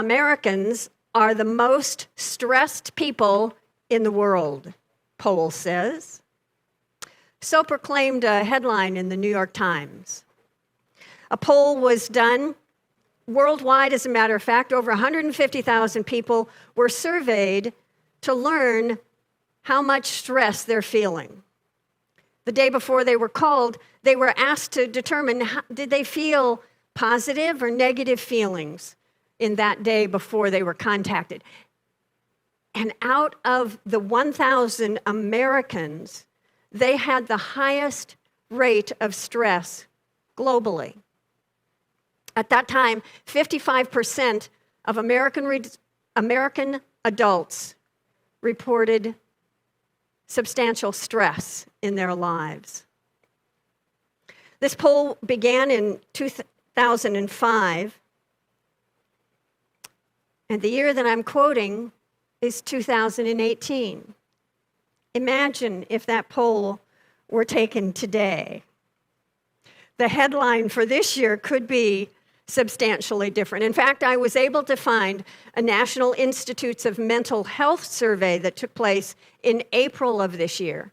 Americans are the most stressed people in the world, poll says. So proclaimed a headline in the New York Times. A poll was done worldwide, as a matter of fact. Over 150,000 people were surveyed to learn how much stress they're feeling. The day before they were called, they were asked to determine did they feel positive or negative feelings in that day before they were contacted. And out of the 1,000 Americans, they had the highest rate of stress globally. At that time, 55% of American adults reported substantial stress in their lives. This poll began in 2005, and the year that I'm quoting is 2018. Imagine if that poll were taken today. The headline for this year could be substantially different. In fact, I was able to find a National Institutes of Mental Health survey that took place in April of this year.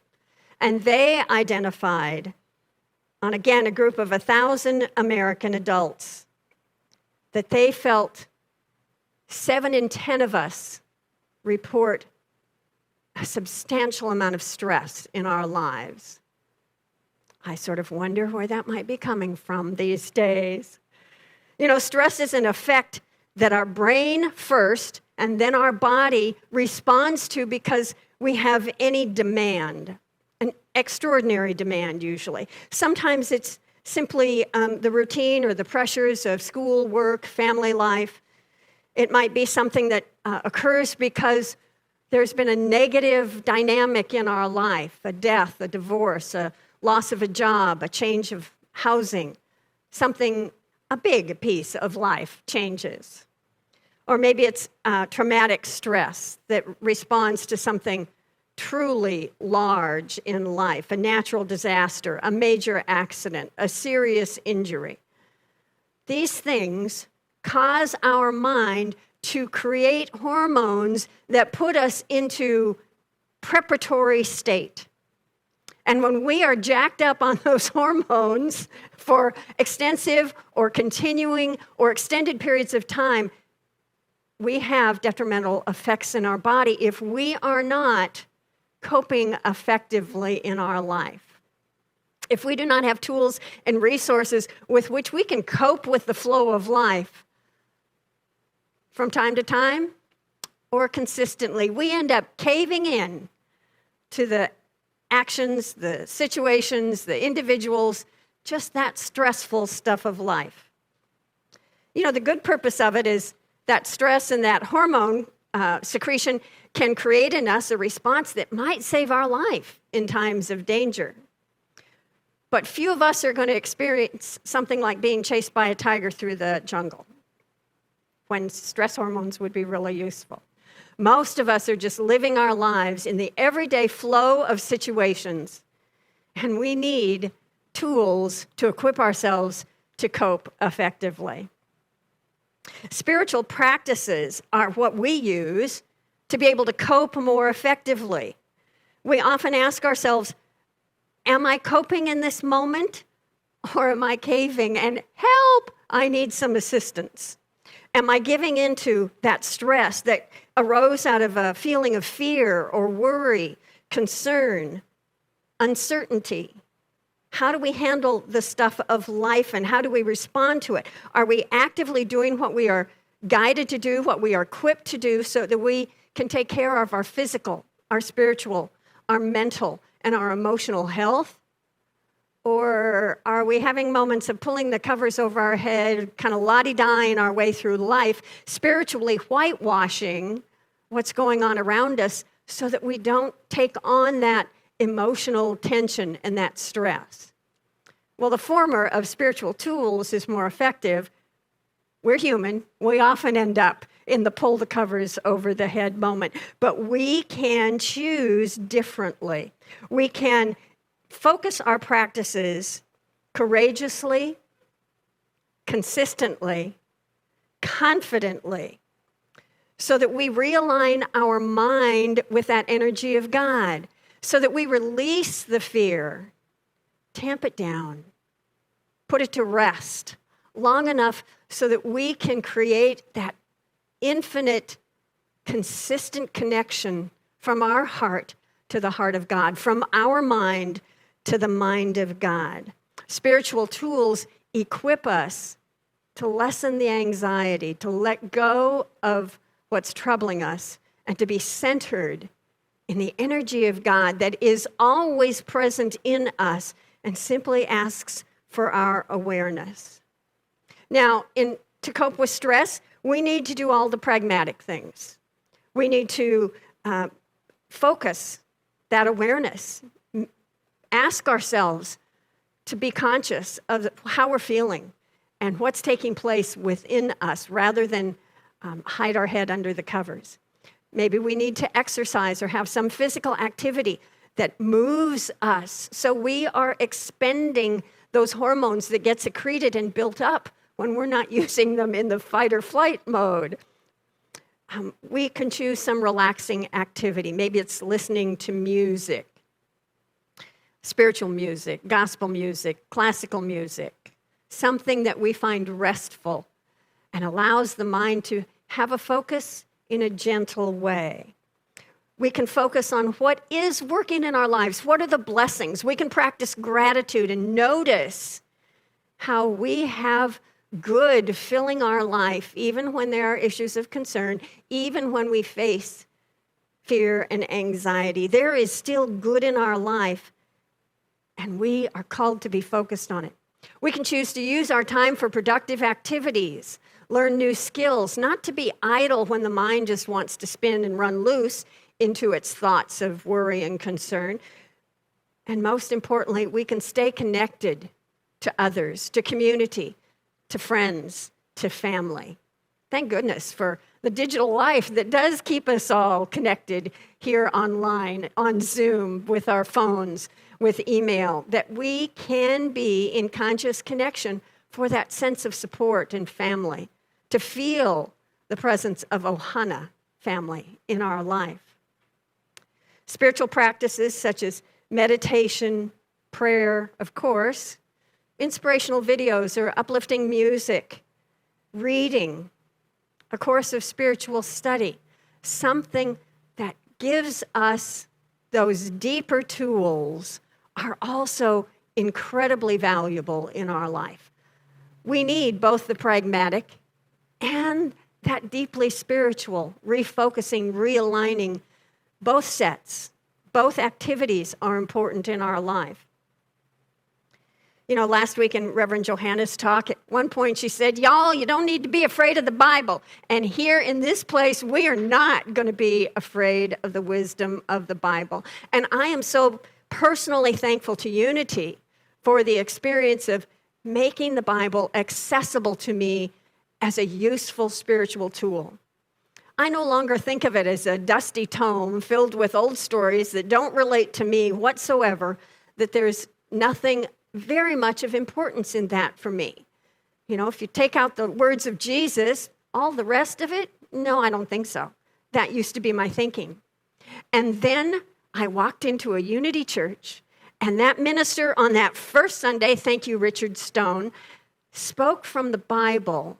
And they identified, on again a group of 1,000 American adults, that they felt 7 in 10 of us report a substantial amount of stress in our lives. I sort of wonder where that might be coming from these days. You know, stress is an effect that our brain first and then our body responds to because we have any demand, an extraordinary demand usually. Sometimes it's simply the routine or the pressures of school, work, family life. It might be something that occurs because there's been a negative dynamic in our life, a death, a divorce, a loss of a job, a change of housing, something, a big piece of life changes. Or maybe it's traumatic stress that responds to something truly large in life, a natural disaster, a major accident, a serious injury. These things cause our mind to create hormones that put us into preparatory state. And when we are jacked up on those hormones for extensive or continuing or extended periods of time, we have detrimental effects in our body if we are not coping effectively in our life. If we do not have tools and resources with which we can cope with the flow of life from time to time or consistently, we end up caving in to the actions, the situations, the individuals, just that stressful stuff of life. You know, the good purpose of it is that stress and that hormone secretion can create in us a response that might save our life in times of danger. But few of us are going to experience something like being chased by a tiger through the jungle, when stress hormones would be really useful. Most of us are just living our lives in the everyday flow of situations, and we need tools to equip ourselves to cope effectively. Spiritual practices are what we use to be able to cope more effectively. We often ask ourselves, am I coping in this moment, or am I caving? And help, I need some assistance. Am I giving into that stress that arose out of a feeling of fear or worry, concern, uncertainty? How do we handle the stuff of life, and how do we respond to it? Are we actively doing what we are guided to do, what we are equipped to do, so that we can take care of our physical, our spiritual, our mental, and our emotional health? Or are we having moments of pulling the covers over our head, kind of la-di-daing our way through life, spiritually whitewashing what's going on around us so that we don't take on that emotional tension and that stress? Well, the former of spiritual tools is more effective. We're human. We often end up in the pull the covers over the head moment, but we can choose differently. We can focus our practices courageously, consistently, confidently, so that we realign our mind with that energy of God, so that we release the fear, tamp it down, put it to rest long enough so that we can create that infinite, consistent connection from our heart to the heart of God, from our mind to the mind of God. Spiritual tools equip us to lessen the anxiety, to let go of what's troubling us, and to be centered in the energy of God that is always present in us and simply asks for our awareness. Now, to cope with stress, we need to do all the pragmatic things. We need to focus that awareness, ask ourselves to be conscious of how we're feeling and what's taking place within us rather than hide our head under the covers. Maybe we need to exercise or have some physical activity that moves us so we are expending those hormones that get secreted and built up when we're not using them in the fight or flight mode. We can choose some relaxing activity. Maybe it's listening to music, spiritual music, gospel music, classical music, something that we find restful and allows the mind to have a focus in a gentle way. We can focus on what is working in our lives. What are the blessings? We can practice gratitude and notice how we have good filling our life, even when there are issues of concern, even when we face fear and anxiety. There is still good in our life, and we are called to be focused on it. We can choose to use our time for productive activities, learn new skills, not to be idle when the mind just wants to spin and run loose into its thoughts of worry and concern. And most importantly, we can stay connected to others, to community, to friends, to family. Thank goodness for the digital life that does keep us all connected here online, on Zoom, with our phones, with email, that we can be in conscious connection for that sense of support and family, to feel the presence of Ohana family in our life. Spiritual practices such as meditation, prayer, of course, inspirational videos or uplifting music, reading, a course of spiritual study, something that gives us those deeper tools are also incredibly valuable in our life. We need both the pragmatic and that deeply spiritual, refocusing, realigning. Both sets, both activities are important in our life. You know, last week in Reverend Johanna's talk, at one point she said, y'all, you don't need to be afraid of the Bible. And here in this place, we are not going to be afraid of the wisdom of the Bible. And I am so personally thankful to Unity for the experience of making the Bible accessible to me as a useful spiritual tool. I no longer think of it as a dusty tome filled with old stories that don't relate to me whatsoever, that there's nothing very much of importance in that for me. You know, if you take out the words of Jesus, all the rest of it, no, I don't think so. That used to be my thinking. And then I walked into a Unity church, and that minister on that first Sunday, thank you, Richard Stone, spoke from the Bible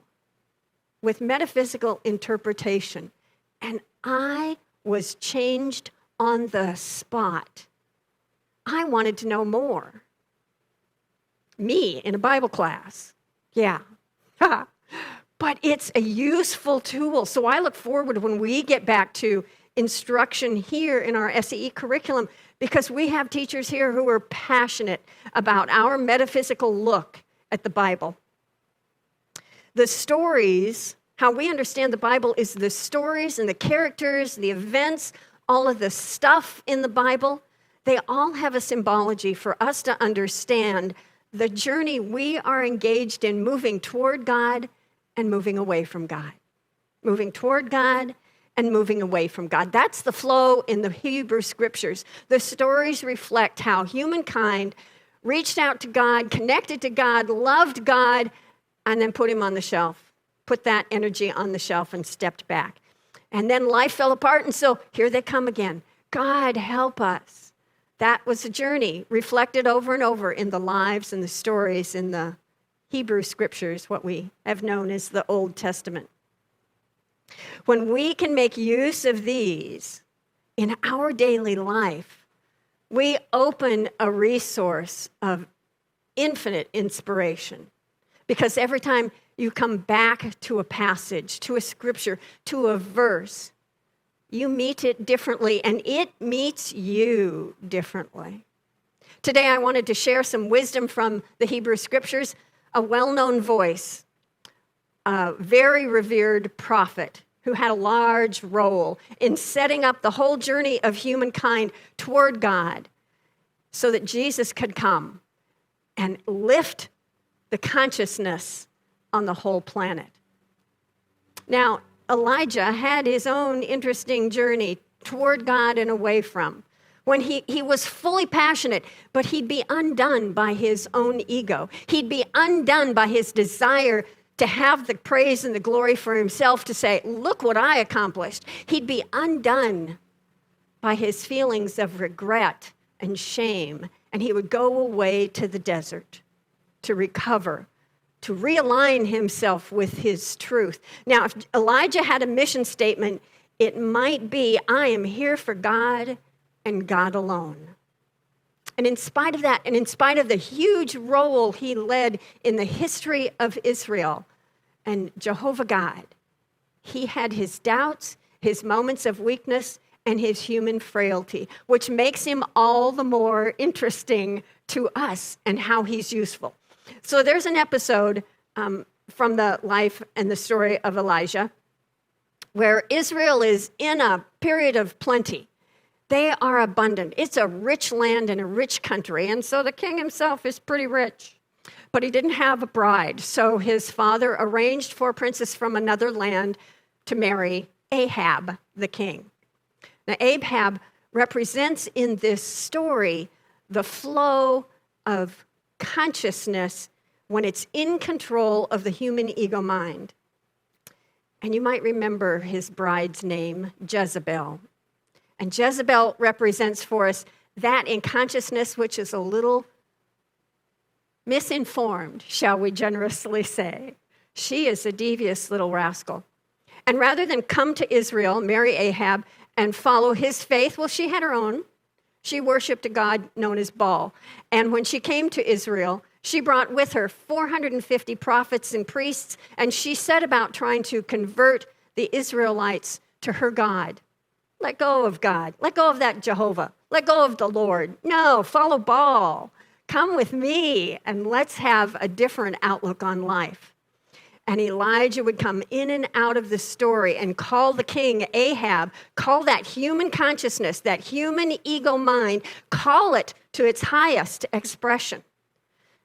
with metaphysical interpretation. And I was changed on the spot. I wanted to know more. Me in a Bible class. Yeah. But it's a useful tool. So I look forward when we get back to instruction here in our SEE curriculum, because we have teachers here who are passionate about our metaphysical look at the Bible. The stories, how we understand the Bible is the stories and the characters, the events, all of the stuff in the Bible, they all have a symbology for us to understand the journey we are engaged in, moving toward God and moving away from God. Moving toward God and moving away from God. That's the flow in the Hebrew scriptures. The stories reflect how humankind reached out to God, connected to God, loved God, and then put him on the shelf, put that energy on the shelf and stepped back. And then life fell apart, and so here they come again. God help us. That was a journey reflected over and over in the lives and the stories in the Hebrew scriptures, what we have known as the Old Testament. When we can make use of these in our daily life, we open a resource of infinite inspiration. Because every time you come back to a passage, to a scripture, to a verse, you meet it differently, and it meets you differently. Today, I wanted to share some wisdom from the Hebrew scriptures. A well-known voice, a very revered prophet who had a large role in setting up the whole journey of humankind toward God so that Jesus could come and lift the consciousness on the whole planet. Now, Elijah had his own interesting journey toward God and away from. When he was fully passionate, but he'd be undone by his own ego. He'd be undone by his desire to have the praise and the glory for himself, to say, look what I accomplished. He'd be undone by his feelings of regret and shame, and he would go away to the desert to recover, to realign himself with his truth. Now, if Elijah had a mission statement, it might be, I am here for God and God alone. And in spite of that, and in spite of the huge role he led in the history of Israel and Jehovah God, he had his doubts, his moments of weakness, and his human frailty, which makes him all the more interesting to us and how he's useful. So there's an episode from the life and the story of Elijah where Israel is in a period of plenty. They are abundant. It's a rich land and a rich country, and so the king himself is pretty rich. But he didn't have a bride, so his father arranged for a princess from another land to marry Ahab, the king. Now, Ahab represents in this story the flow of consciousness when it's in control of the human ego mind. And you might remember his bride's name, Jezebel. And Jezebel represents for us that in consciousness which is a little misinformed, shall we generously say. She is a devious little rascal. And rather than come to Israel, marry Ahab, and follow his faith, well, she had her own. She worshiped a god known as Baal. And when she came to Israel, she brought with her 450 prophets and priests, and she set about trying to convert the Israelites to her God. Let go of God. Let go of that Jehovah. Let go of the Lord. No, follow Baal. Come with me, and let's have a different outlook on life. And Elijah would come in and out of the story and call the king Ahab, call that human consciousness, that human ego mind, call it to its highest expression.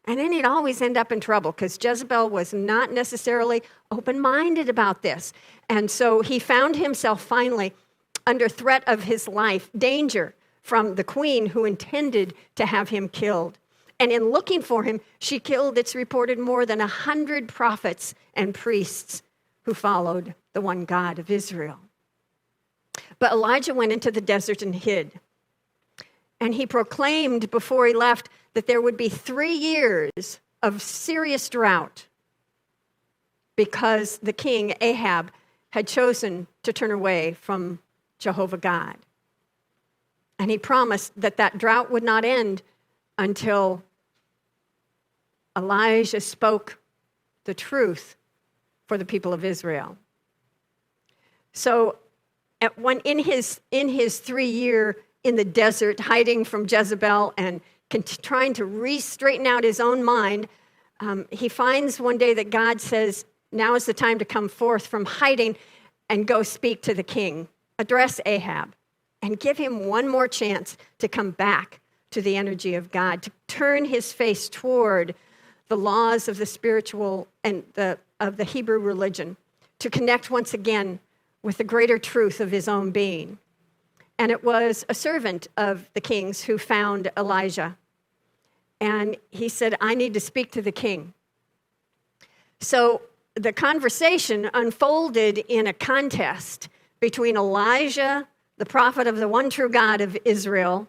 And then he'd always end up in trouble because Jezebel was not necessarily open-minded about this. And so he found himself finally under threat of his life, danger from the queen who intended to have him killed. And in looking for him, she killed, it's reported, more than 100 prophets and priests who followed the one God of Israel. But Elijah went into the desert and hid. And he proclaimed before he left that there would be 3 years of serious drought because the king, Ahab, had chosen to turn away from Jehovah God. And he promised that that drought would not end until Elijah spoke the truth for the people of Israel. So in his 3 year in the desert, hiding from Jezebel and trying to straighten out his own mind, he finds one day that God says, now is the time to come forth from hiding and go speak to the king. Address Ahab and give him one more chance to come back to the energy of God, to turn his face toward the laws of the spiritual and of the Hebrew religion, to connect once again with the greater truth of his own being. And it was a servant of the king's who found Elijah. And he said, I need to speak to the king. So the conversation unfolded in a contest between Elijah, the prophet of the one true God of Israel,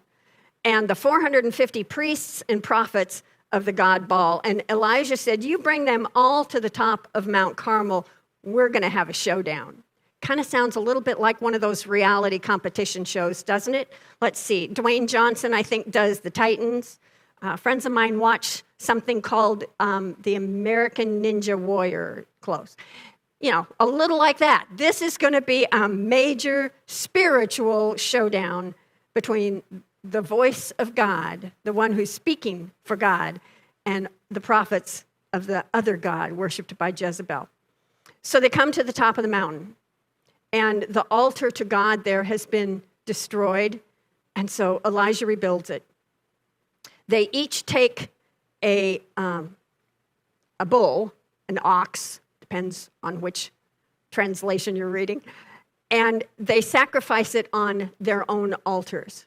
and the 450 priests and prophets of the god Baal. And Elijah said, you bring them all to the top of Mount Carmel. We're going to have a showdown. Kind of sounds a little bit like one of those reality competition shows, doesn't it? Let's see. Dwayne Johnson, I think, does the Titans. Friends of mine watch something called the American Ninja Warrior. Close. You know, a little like that. This is going to be a major spiritual showdown between the voice of God, the one who's speaking for God, and the prophets of the other god worshipped by Jezebel. So they come to the top of the mountain, and the altar to God there has been destroyed, and so Elijah rebuilds it. They each take a bull, an ox, depends on which translation you're reading, and they sacrifice it on their own altars.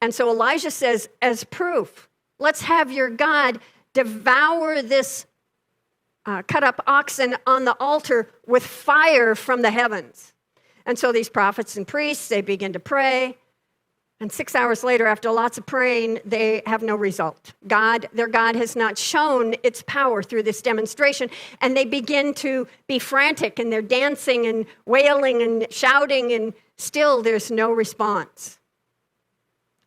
And so Elijah says, as proof, let's have your God devour this cut up oxen on the altar with fire from the heavens. And so these prophets and priests, they begin to pray. And 6 hours later, after lots of praying, they have no result. Their God has not shown its power through this demonstration. And they begin to be frantic, and they're dancing and wailing and shouting, and still there's no response.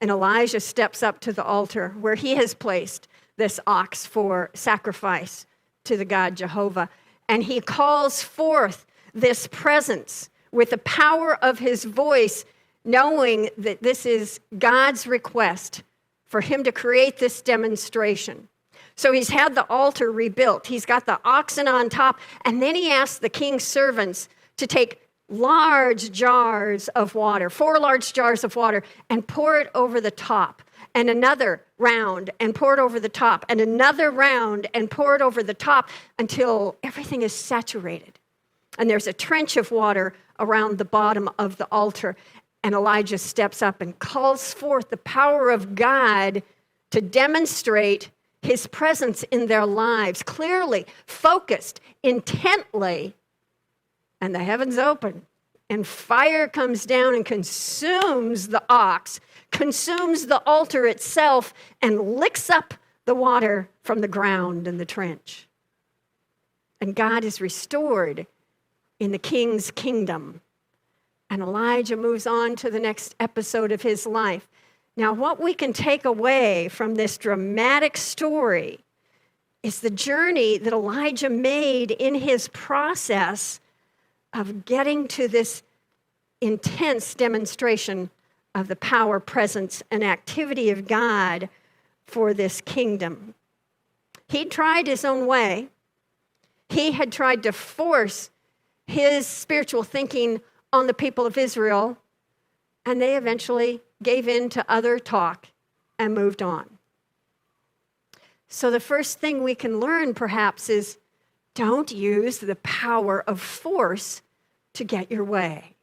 And Elijah steps up to the altar where he has placed this ox for sacrifice to the God Jehovah. And he calls forth this presence with the power of his voice, knowing that this is God's request for him to create this demonstration. So he's had the altar rebuilt. He's got the oxen on top. And then he asks the king's servants to take large jars of water, 4 large jars of water, and pour it over the top, and another round, and pour it over the top, and another round, and pour it over the top until everything is saturated. And there's a trench of water around the bottom of the altar. And Elijah steps up and calls forth the power of God to demonstrate his presence in their lives, clearly, focused, intently. And the heavens open, and fire comes down and consumes the ox, consumes the altar itself, and licks up the water from the ground in the trench. And God is restored in the king's kingdom. And Elijah moves on to the next episode of his life. Now, what we can take away from this dramatic story is the journey that Elijah made in his process of getting to this intense demonstration of the power, presence, and activity of God for this kingdom. He tried his own way. He had tried to force his spiritual thinking on the people of Israel, and they eventually gave in to other talk and moved on. So the first thing we can learn, perhaps, is don't use the power of force to get your way.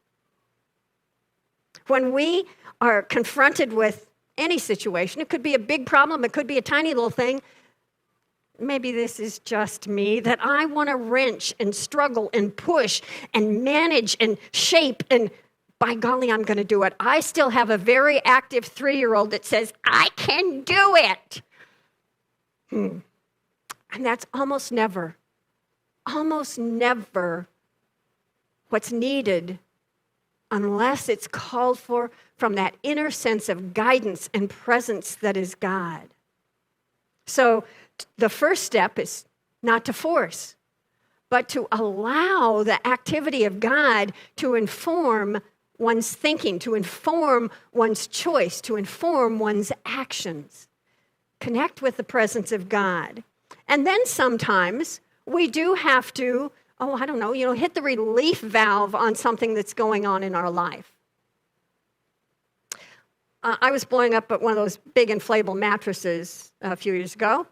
When we are confronted with any situation, it could be a big problem, it could be a tiny little thing. Maybe this is just me, that I want to wrench and struggle and push and manage and shape, and by golly, I'm going to do it. I still have a very active 3-year-old that says, I can do it. And that's almost never what's needed unless it's called for from that inner sense of guidance and presence that is God. So the first step is not to force, but to allow the activity of God to inform one's thinking, to inform one's choice, to inform one's actions. Connect with the presence of God. And then sometimes we do have to, hit the relief valve on something that's going on in our life. I was blowing up at one of those big inflatable mattresses a few years ago,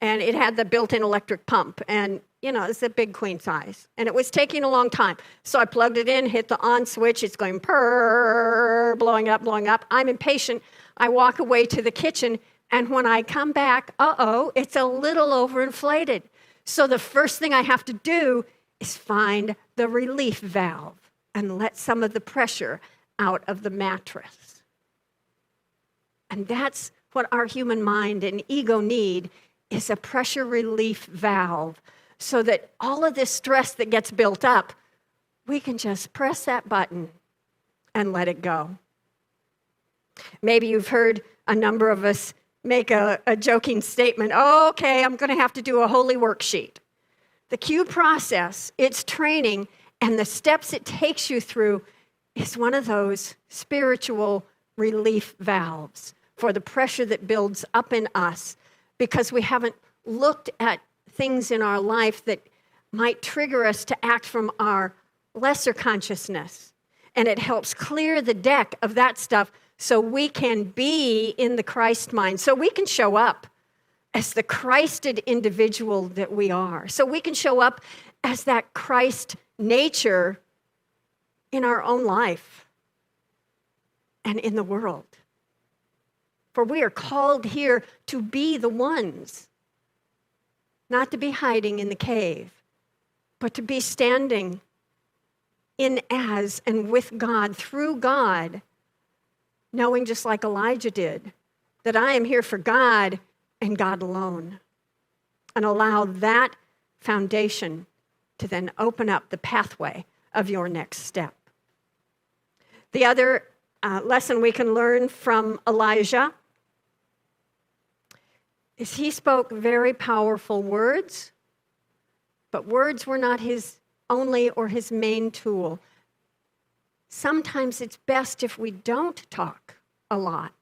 and it had the built-in electric pump, and it's a big queen size, and it was taking a long time. So I plugged it in, hit the on switch, it's going purr, blowing up. I'm impatient. I walk away to the kitchen, and when I come back, it's a little overinflated. So the first thing I have to do is find the relief valve. and let some of the pressure out of the mattress. And that's what our human mind and ego need, is a pressure relief valve, so that all of this stress that gets built up, we can just press that button and let it go. Maybe you've heard a number of us make a joking statement, oh, okay, I'm going to have to do a holy worksheet. The Q process, its training, and the steps it takes you through is one of those spiritual relief valves for the pressure that builds up in us because we haven't looked at things in our life that might trigger us to act from our lesser consciousness. And it helps clear the deck of that stuff so we can be in the Christ mind, so we can show up as the Christed individual that we are. So we can show up as that Christ nature in our own life and in the world. For we are called here to be the ones, not to be hiding in the cave, but to be standing in as and with God, through God, knowing just like Elijah did, that I am here for God and God alone. And allow that foundation to then open up the pathway of your next step. The other lesson we can learn from Elijah is he spoke very powerful words, but words were not his only or his main tool. Sometimes it's best if we don't talk a lot.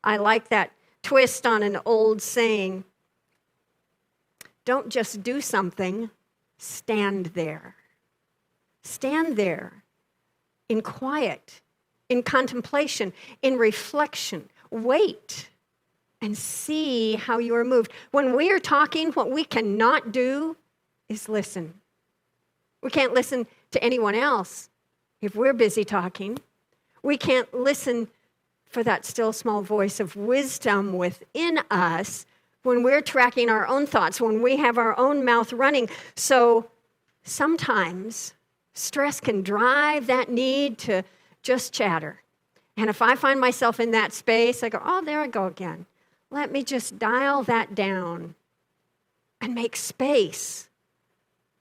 I like that twist on an old saying, don't just do something, stand there. Stand there in quiet, in contemplation, in reflection. Wait and see how you are moved. When we are talking, what we cannot do is listen. We can't listen to anyone else if we're busy talking. We can't listen for that still small voice of wisdom within us when we're tracking our own thoughts, when we have our own mouth running. So sometimes stress can drive that need to just chatter. And if I find myself in that space, I go, oh, there I go again. Let me just dial that down and make space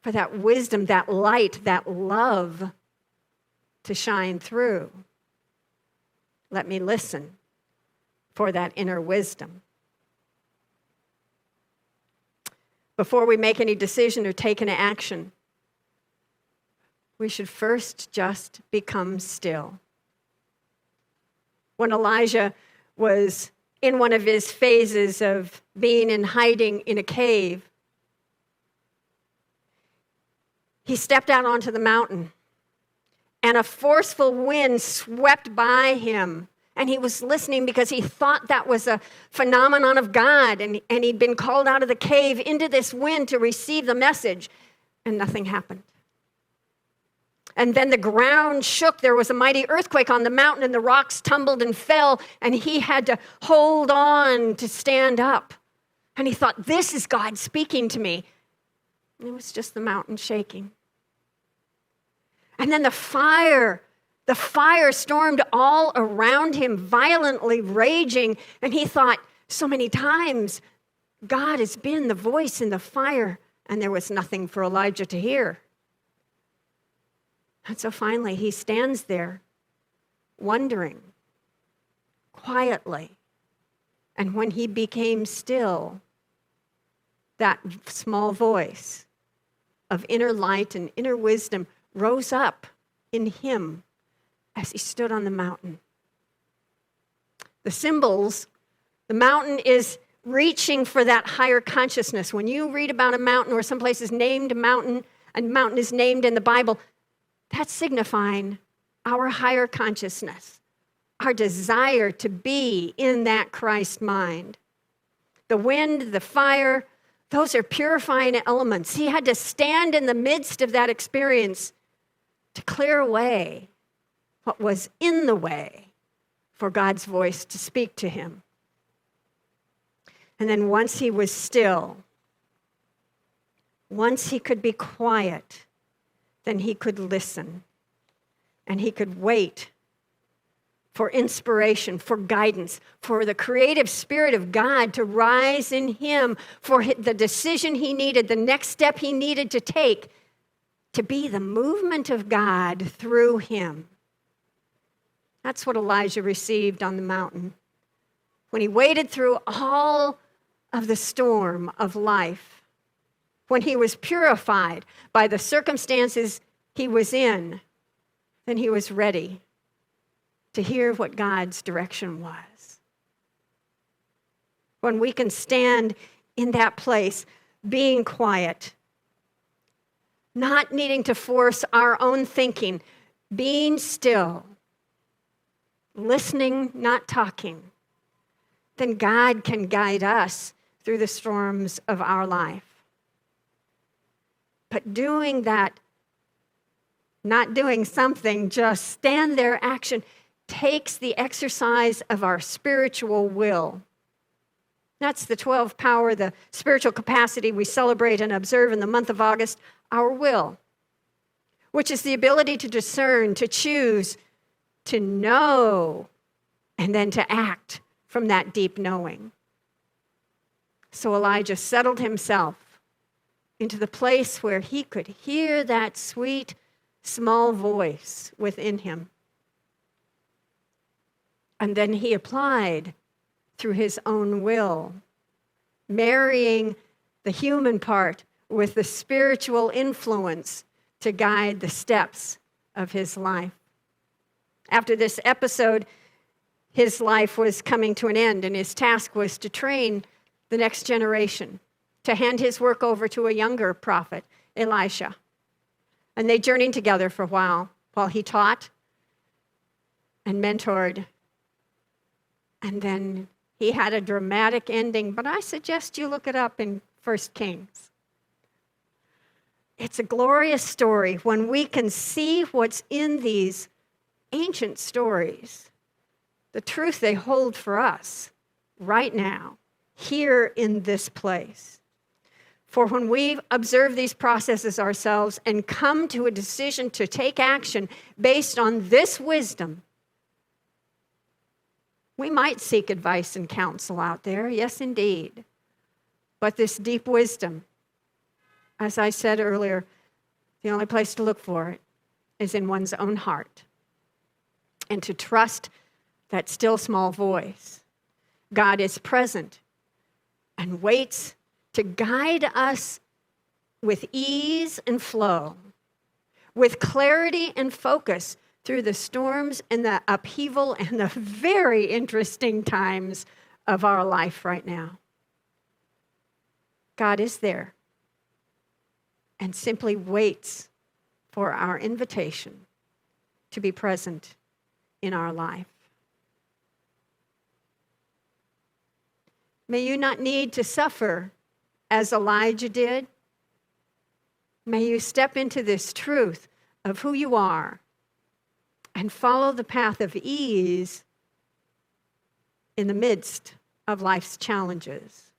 for that wisdom, that light, that love to shine through. Let me listen for that inner wisdom. Before we make any decision or take any action, we should first just become still. When Elijah was in one of his phases of being in hiding in a cave, he stepped out onto the mountain, and a forceful wind swept by him. And he was listening because he thought that was a phenomenon of God, and he'd been called out of the cave into this wind to receive the message, and nothing happened. And then the ground shook. There was a mighty earthquake on the mountain, and the rocks tumbled and fell, and he had to hold on to stand up. And he thought, this is God speaking to me. And it was just the mountain shaking. And then the fire stormed all around him, violently raging. And he thought, so many times, God has been the voice in the fire, and there was nothing for Elijah to hear. And so finally, he stands there, wondering, quietly. And when he became still, that small voice of inner light and inner wisdom rose up in him as he stood on the mountain. The symbols, the mountain is reaching for that higher consciousness. When you read about a mountain or someplace is named a mountain is named in the Bible, that's signifying our higher consciousness, our desire to be in that Christ mind. The wind, the fire, those are purifying elements. He had to stand in the midst of that experience to clear away what was in the way for God's voice to speak to him. And then once he was still, once he could be quiet, then he could listen and he could wait for inspiration, for guidance, for the creative spirit of God to rise in him, for the decision he needed, the next step he needed to take, to be the movement of God through him. That's what Elijah received on the mountain. When he waded through all of the storm of life, when he was purified by the circumstances he was in, then he was ready to hear what God's direction was. When we can stand in that place, being quiet, not needing to force our own thinking, being still, listening, not talking, then God can guide us through the storms of our life. But doing that, not doing something, just stand there, action, takes the exercise of our spiritual will. That's the 12 power, the spiritual capacity we celebrate and observe in the month of August, our will, which is the ability to discern, to choose, to know, and then to act from that deep knowing. So Elijah settled himself into the place where he could hear that sweet, small voice within him. And then he applied through his own will, marrying the human part with the spiritual influence to guide the steps of his life. After this episode, his life was coming to an end, and his task was to train the next generation, to hand his work over to a younger prophet, Elisha. And they journeyed together for a while he taught and mentored. And then he had a dramatic ending, but I suggest you look it up in 1 Kings. It's a glorious story when we can see what's in these ancient stories, the truth they hold for us right now, here in this place. For when we observe these processes ourselves and come to a decision to take action based on this wisdom, we might seek advice and counsel out there, yes, indeed. But this deep wisdom, as I said earlier, the only place to look for it is in one's own heart. And to trust that still small voice. God is present and waits to guide us with ease and flow, with clarity and focus through the storms and the upheaval and the very interesting times of our life right now. God is there and simply waits for our invitation to be present in our life. May you not need to suffer as Elijah did. May you step into this truth of who you are and follow the path of ease in the midst of life's challenges,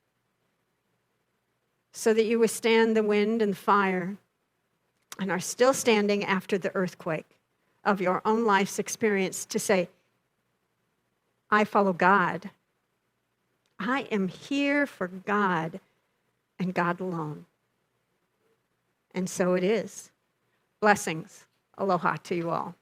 so that you withstand the wind and fire and are still standing after the earthquake of your own life's experience to say, I follow God. I am here for God and God alone. And so it is. Blessings. Aloha to you all.